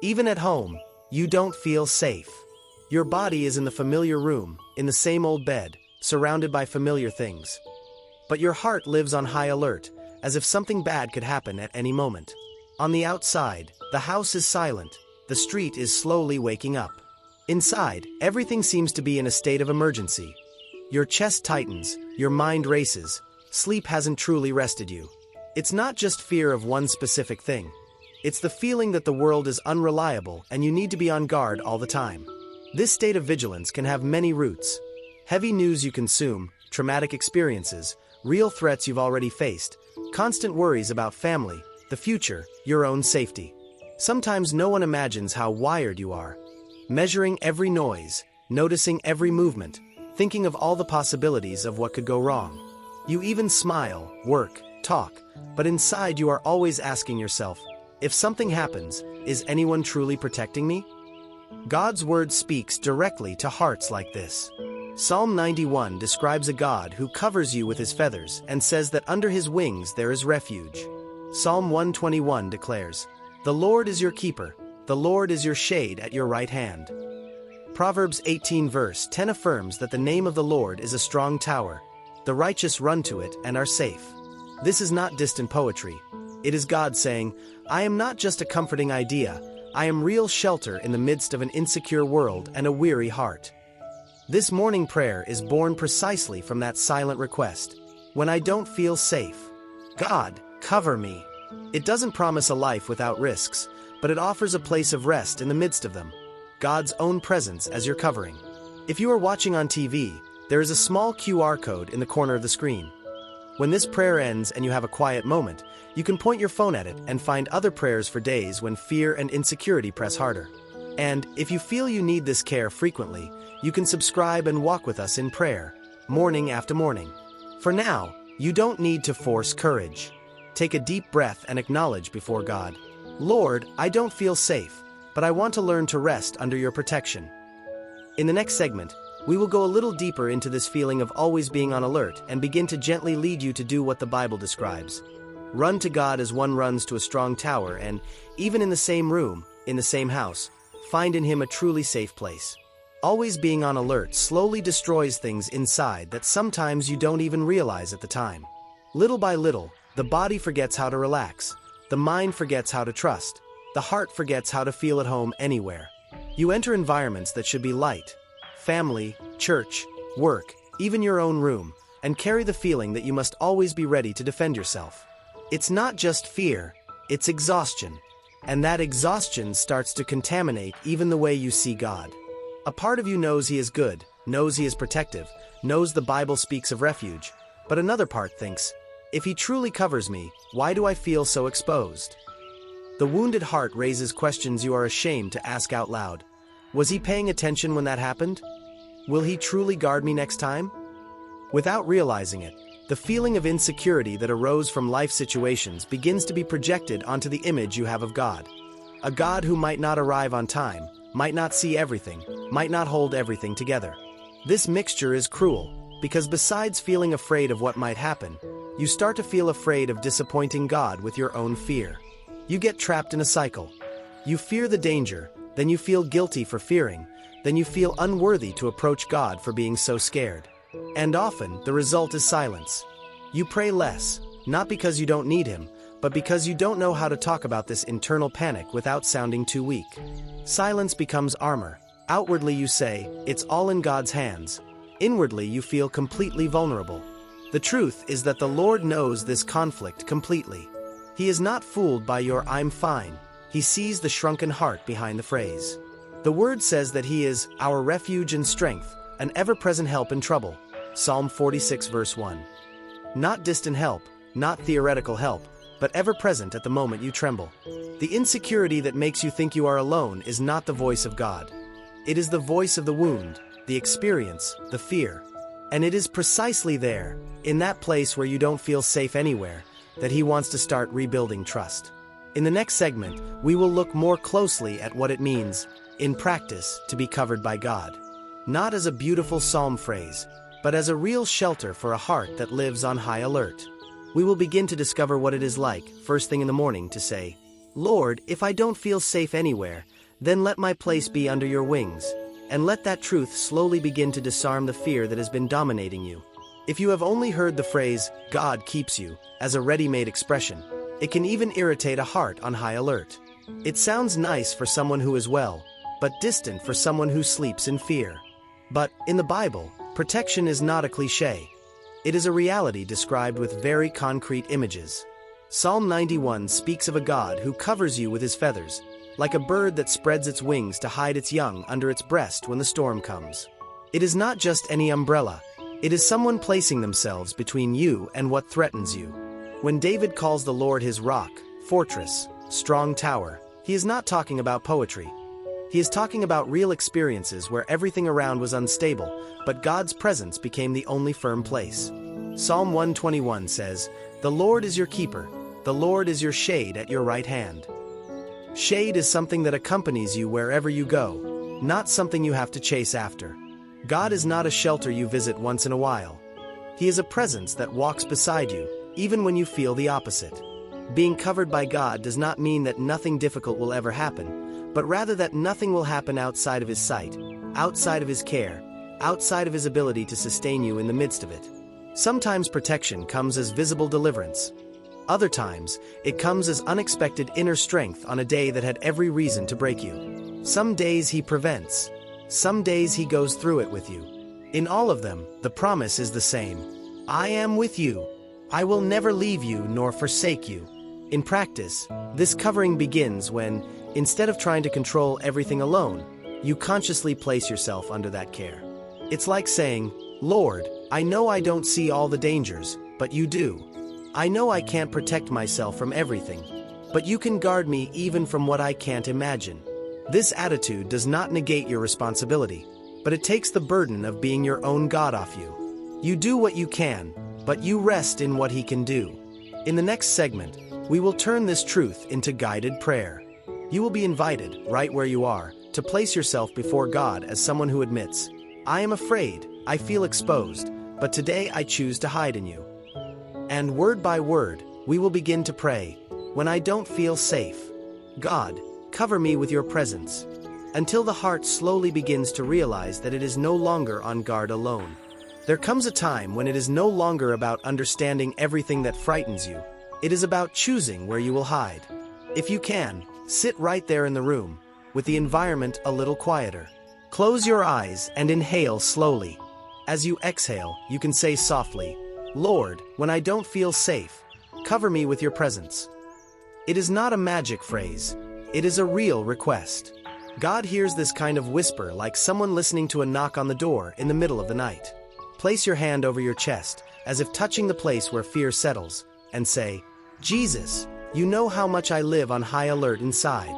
Even at home, you don't feel safe. Your body is in the familiar room, in the same old bed, surrounded by familiar things. But your heart lives on high alert, as if something bad could happen at any moment. On the outside, the house is silent, the street is slowly waking up. Inside, everything seems to be in a state of emergency. Your chest tightens, your mind races, sleep hasn't truly rested you. It's not just fear of one specific thing. It's the feeling that the world is unreliable and you need to be on guard all the time. This state of vigilance can have many roots. Heavy news you consume, traumatic experiences, real threats you've already faced, constant worries about family, the future, your own safety. Sometimes no one imagines how wired you are. Measuring every noise, noticing every movement, thinking of all the possibilities of what could go wrong. You even smile, work, talk, but inside you are always asking yourself, if something happens, is anyone truly protecting me? God's word speaks directly to hearts like this. Psalm 91 describes a God who covers you with his feathers and says that under his wings there is refuge. Psalm 121 declares, "The Lord is your keeper, the Lord is your shade at your right hand." Proverbs 18 verse 10 affirms that the name of the Lord is a strong tower. The righteous run to it and are safe. This is not distant poetry. It is God saying, I am not just a comforting idea, I am real shelter in the midst of an insecure world and a weary heart. This morning prayer is born precisely from that silent request. When I don't feel safe, God, cover me. It doesn't promise a life without risks, but it offers a place of rest in the midst of them. God's own presence as your covering. If you are watching on TV, there is a small QR code in the corner of the screen. When this prayer ends and you have a quiet moment, you can point your phone at it and find other prayers for days when fear and insecurity press harder. And if you feel you need this care frequently, you can subscribe and walk with us in prayer, morning after morning. For now, you don't need to force courage. Take a deep breath and acknowledge before God, Lord, I don't feel safe, but I want to learn to rest under your protection. In the next segment, we will go a little deeper into this feeling of always being on alert and begin to gently lead you to do what the Bible describes. Run to God as one runs to a strong tower and, even in the same room, in the same house, find in him a truly safe place. Always being on alert slowly destroys things inside that sometimes you don't even realize at the time. Little by little, the body forgets how to relax, the mind forgets how to trust, the heart forgets how to feel at home anywhere. You enter environments that should be light, family, church, work, even your own room, and carry the feeling that you must always be ready to defend yourself. It's not just fear, it's exhaustion. And that exhaustion starts to contaminate even the way you see God. A part of you knows he is good, knows he is protective, knows the Bible speaks of refuge, but another part thinks, if he truly covers me, why do I feel so exposed? The wounded heart raises questions you are ashamed to ask out loud. Was he paying attention when that happened? Will he truly guard me next time? Without realizing it, the feeling of insecurity that arose from life situations begins to be projected onto the image you have of God. A God who might not arrive on time, might not see everything, might not hold everything together. This mixture is cruel, because besides feeling afraid of what might happen, you start to feel afraid of disappointing God with your own fear. You get trapped in a cycle. You fear the danger, then you feel guilty for fearing, then you feel unworthy to approach God for being so scared. And often, the result is silence. You pray less, not because you don't need him, but because you don't know how to talk about this internal panic without sounding too weak. Silence becomes armor. Outwardly you say, it's all in God's hands. Inwardly you feel completely vulnerable. The truth is that the Lord knows this conflict completely. He is not fooled by your I'm fine. He sees the shrunken heart behind the phrase. The word says that he is our refuge and strength, an ever-present help in trouble. Psalm 46 verse 1. Not distant help, not theoretical help, but ever-present at the moment you tremble. The insecurity that makes you think you are alone is not the voice of God. It is the voice of the wound, the experience, the fear. And it is precisely there, in that place where you don't feel safe anywhere, that he wants to start rebuilding trust. In the next segment, we will look more closely at what it means, in practice, to be covered by God. Not as a beautiful psalm phrase, but as a real shelter for a heart that lives on high alert. We will begin to discover what it is like, first thing in the morning, to say, Lord, if I don't feel safe anywhere, then let my place be under your wings, and let that truth slowly begin to disarm the fear that has been dominating you. If you have only heard the phrase, God keeps you, as a ready-made expression, it can even irritate a heart on high alert. It sounds nice for someone who is well, but distant for someone who sleeps in fear. But, in the Bible, protection is not a cliché. It is a reality described with very concrete images. Psalm 91 speaks of a God who covers you with his feathers, like a bird that spreads its wings to hide its young under its breast when the storm comes. It is not just any umbrella. It is someone placing themselves between you and what threatens you. When David calls the Lord his rock, fortress, strong tower, he is not talking about poetry. He is talking about real experiences where everything around was unstable, but God's presence became the only firm place. Psalm 121 says, "The Lord is your keeper, the Lord is your shade at your right hand." Shade is something that accompanies you wherever you go, not something you have to chase after. God is not a shelter you visit once in a while. He is a presence that walks beside you, even when you feel the opposite. Being covered by God does not mean that nothing difficult will ever happen, but rather that nothing will happen outside of his sight, outside of his care, outside of his ability to sustain you in the midst of it. Sometimes protection comes as visible deliverance. Other times, it comes as unexpected inner strength on a day that had every reason to break you. Some days he prevents. Some days he goes through it with you. In all of them, the promise is the same. I am with you. I will never leave you nor forsake you. In practice, this covering begins when, instead of trying to control everything alone, you consciously place yourself under that care. It's like saying, Lord, I know I don't see all the dangers, but you do. I know I can't protect myself from everything, but you can guard me even from what I can't imagine. This attitude does not negate your responsibility, but it takes the burden of being your own God off you. You do what you can, but you rest in what he can do. In the next segment, we will turn this truth into guided prayer. You will be invited, right where you are, to place yourself before God as someone who admits, I am afraid, I feel exposed, but today I choose to hide in you. And word by word, we will begin to pray, when I don't feel safe. God, cover me with your presence, until the heart slowly begins to realize that it is no longer on guard alone. There comes a time when it is no longer about understanding everything that frightens you. It is about choosing where you will hide. If you can, sit right there in the room, with the environment a little quieter. Close your eyes and inhale slowly. As you exhale, you can say softly, Lord, when I don't feel safe, cover me with your presence. It is not a magic phrase. It is a real request. God hears this kind of whisper like someone listening to a knock on the door in the middle of the night. Place your hand over your chest, as if touching the place where fear settles, and say, Jesus, you know how much I live on high alert inside.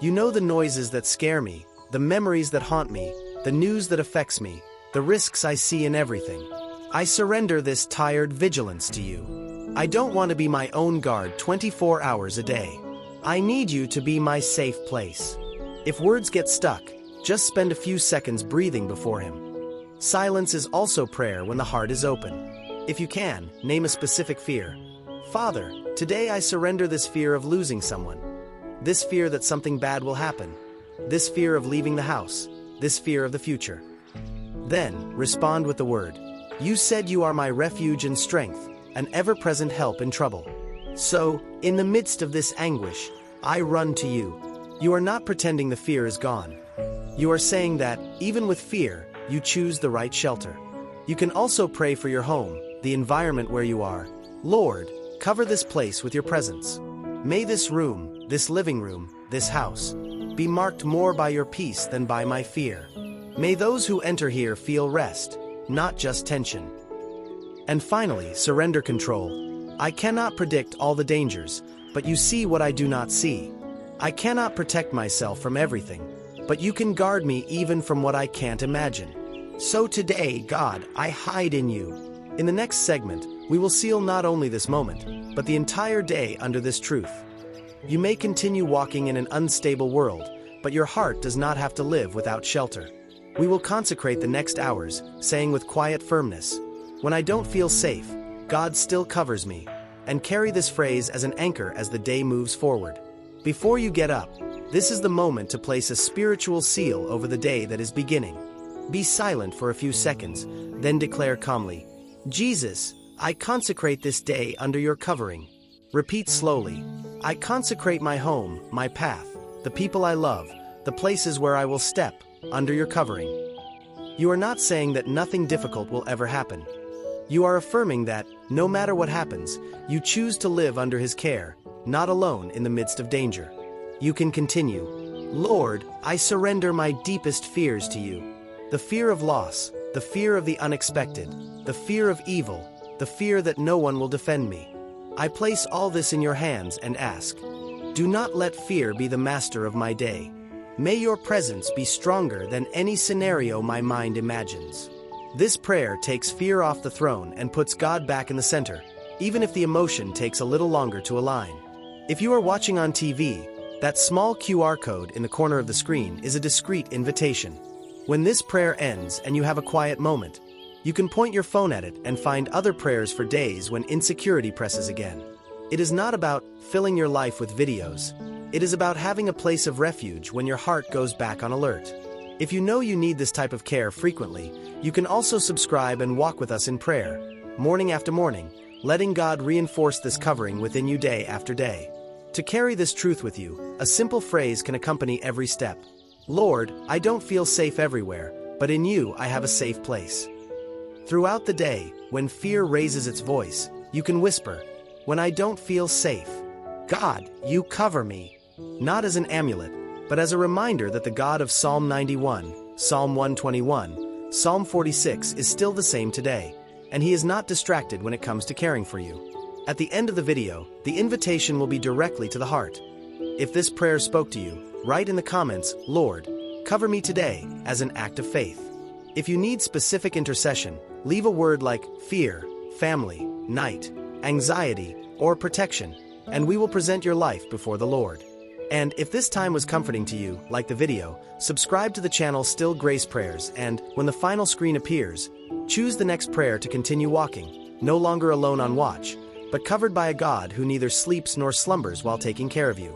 You know the noises that scare me, the memories that haunt me, the news that affects me, the risks I see in everything. I surrender this tired vigilance to you. I don't want to be my own guard 24 hours a day. I need you to be my safe place. If words get stuck, just spend a few seconds breathing before him. Silence is also prayer when the heart is open. If you can, name a specific fear. Father, today I surrender this fear of losing someone. This fear that something bad will happen. This fear of leaving the house. This fear of the future. Then, respond with the word. You said you are my refuge and strength, an ever-present help in trouble. So, in the midst of this anguish, I run to you. You are not pretending the fear is gone. You are saying that, even with fear, you choose the right shelter. You can also pray for your home, the environment where you are. Lord, cover this place with your presence. May this room, this living room, this house, be marked more by your peace than by my fear. May those who enter here feel rest, not just tension. And finally, surrender control. I cannot predict all the dangers, but you see what I do not see. I cannot protect myself from everything, but you can guard me even from what I can't imagine. So today, God, I hide in you. In the next segment, we will seal not only this moment, but the entire day under this truth. You may continue walking in an unstable world, but your heart does not have to live without shelter. We will consecrate the next hours, saying with quiet firmness, when I don't feel safe, God still covers me, and carry this phrase as an anchor as the day moves forward. Before you get up, this is the moment to place a spiritual seal over the day that is beginning. Be silent for a few seconds, then declare calmly, "Jesus, I consecrate this day under your covering." Repeat slowly, "I consecrate my home, my path, the people I love, the places where I will step, under your covering." You are not saying that nothing difficult will ever happen. You are affirming that, no matter what happens, you choose to live under His care, not alone in the midst of danger. You can continue, "Lord, I surrender my deepest fears to you. The fear of loss, the fear of the unexpected, the fear of evil, the fear that no one will defend me. I place all this in your hands and ask, do not let fear be the master of my day. May your presence be stronger than any scenario my mind imagines." This prayer takes fear off the throne and puts God back in the center, even if the emotion takes a little longer to align. If you are watching on TV, that small QR code in the corner of the screen is a discreet invitation. When this prayer ends and you have a quiet moment, you can point your phone at it and find other prayers for days when insecurity presses again. It is not about filling your life with videos. It is about having a place of refuge when your heart goes back on alert. If you know you need this type of care frequently, you can also subscribe and walk with us in prayer, morning after morning, letting God reinforce this covering within you day after day. To carry this truth with you, a simple phrase can accompany every step. "Lord, I don't feel safe everywhere, but in you I have a safe place." Throughout the day, when fear raises its voice, you can whisper, "When I don't feel safe, God, you cover me." Not as an amulet, but as a reminder that the God of Psalm 91, Psalm 121, Psalm 46 is still the same today, and He is not distracted when it comes to caring for you. At the end of the video, the invitation will be directly to the heart. If this prayer spoke to you, write in the comments, "Lord, cover me today," as an act of faith. If you need specific intercession, leave a word like fear, family, night, anxiety, or protection, and we will present your life before the Lord. And if this time was comforting to you, like the video, subscribe to the channel Still Grace Prayers, and when the final screen appears, choose the next prayer to continue walking, no longer alone on watch, but covered by a God who neither sleeps nor slumbers while taking care of you.